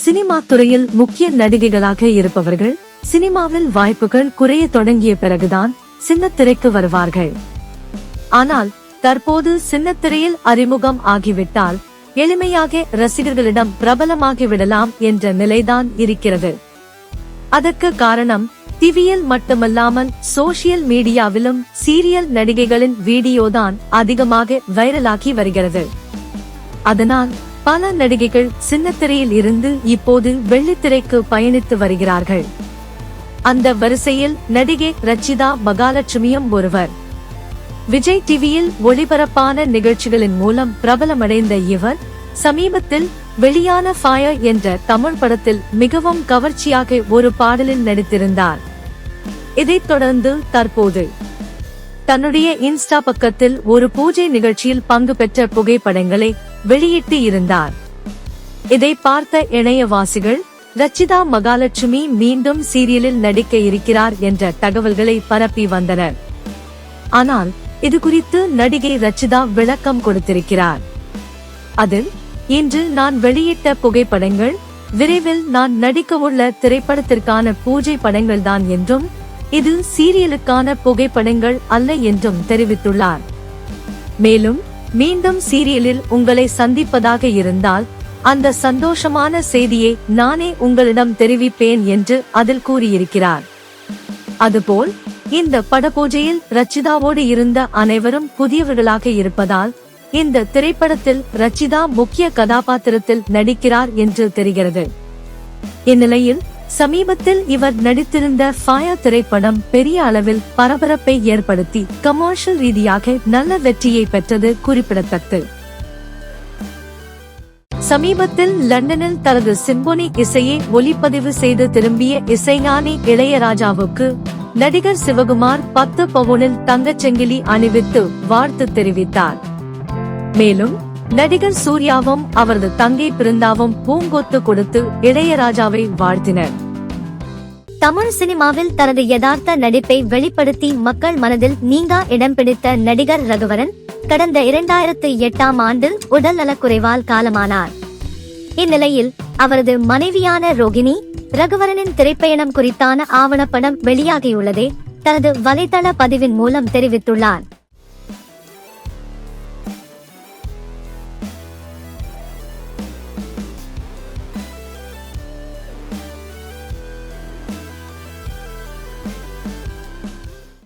Cinema துறையில் முக்கிய நடிகைகளாக இருப்பவர்கள் சினிமாவில் வாய்ப்புகள் குறைய தொடங்கிய பிறகுதான் சின்னத்திரைக்கு வருவார்கள். ஆனால் தற்போது சின்னத்திரையில் அறிமுகம் ஆகிவிட்டால் எளிமையாக ரசிகர்களிடம் பிரபலமாகிவிடலாம் என்ற நிலைதான் இருக்கிறது. அதற்கு காரணம் டிவியில் மட்டுமல்லாமல் சோசியல் மீடியாவிலும் சீரியல் நடிகைகளின் வீடியோதான் அதிகமாக வைரலாகி வருகிறது. அதனால் பல நடிகைகள் சின்னத்திரையில் இருந்து இப்போது வெள்ளித்திரைக்கு பயணித்து வருகிறார்கள். அந்த வரிசையில் நடிகை ரச்சிதா மகாலட்சுமியும் ஒருவர். விஜய் டிவியில் ஒளிபரப்பான நிகழ்ச்சிகளின் மூலம் பிரபலமடைந்த இவர் சமீபத்தில் வெளியான ஃபயர் என்ற தமிழ் படத்தில் மிகவும் கவர்ச்சியாக ஒரு பாடலில் நடித்திருந்தார். இதைத் தொடர்ந்து தற்போது தன்னுடைய இன்ஸ்டா பக்கத்தில் ஒரு பூஜை நிகழ்ச்சியில் பங்கு பெற்ற புகைப்படங்களை வெளியிட்டு இருந்தார். இதை பார்த்த இணையவாசிகள் ரச்சிதா மகாலட்சுமி மீண்டும் சீரியலில் நடிக்க இருக்கிறார் என்ற தகவல்களை பரப்பி வந்தனர். ஆனால் இது குறித்து நடிகை ரச்சிதா விளக்கம் கொடுத்திருக்கிறார். அதில், இன்று நான் வெளியிட்ட புகைப்படங்கள் விரைவில் நான் நடிக்கவுள்ள திரைப்படத்திற்கான பூஜை படங்கள் தான் என்றும் இது சீரியலுக்கான புகைப்படங்கள் அல்ல என்றும் தெரிவித்துள்ளார். மேலும் மீண்டும் சீரியலில் உங்களை சந்திப்பதாக இருந்தால் அந்த சந்தோஷமான செய்தியை நானே உங்களிடம் தெரிவிப்பேன் என்று அதில் கூறியிருக்கிறார். அதுபோல் இந்த படப்பூஜையில் ரச்சிதாவோடு இருந்த அனைவரும் புதியவர்களாக இருப்பதால் இந்த திரைப்படத்தில் ரச்சிதா முக்கிய கதாபாத்திரத்தில் நடிக்கிறார் என்று தெரிகிறது. இந்நிலையில் சமீபத்தில் இவர் நடித்திருந்த ஃபயர் திரைப்படம் பெரிய அளவில் பரபரப்பை ஏற்படுத்தி கமர்ஷியல் ரீதியாக நல்ல வெற்றியை பெற்றது குறிப்பிடத்தக்கது. சமீபத்தில் லண்டனில் தனது சிம்பொனி இசையை ஒலிப்பதிவு செய்து திரும்பிய இசைஞானி இளையராஜாவுக்கு நடிகர் சிவகுமார் 10 பவுனில் தங்கச்சங்கிலி அணிவித்து வாழ்த்து தெரிவித்தார். மேலும் நடிகர் சூர்யாவும் அவரது தங்கை பிருந்தாவும் பூங்கொத்து கொடுத்து இளையராஜாவை வாழ்த்தினர். தமிழ் சினிமாவில் தனது யதார்த்த நடிப்பை வெளிப்படுத்தி மக்கள் மனதில் நீங்கா இடம் பிடித்த நடிகர் ரகுவரன் கடந்த 2008ஆம் ஆண்டில் உடல் நலக்குறைவால் காலமானார். இந்நிலையில் அவரது மனைவியான ரோகிணி ரகுவரனின் திரைப்பயணம் குறித்தான ஆவணப்படம் வெளியாகியுள்ளதை தனது வலைதள பதிவின் மூலம் தெரிவித்துள்ளார்.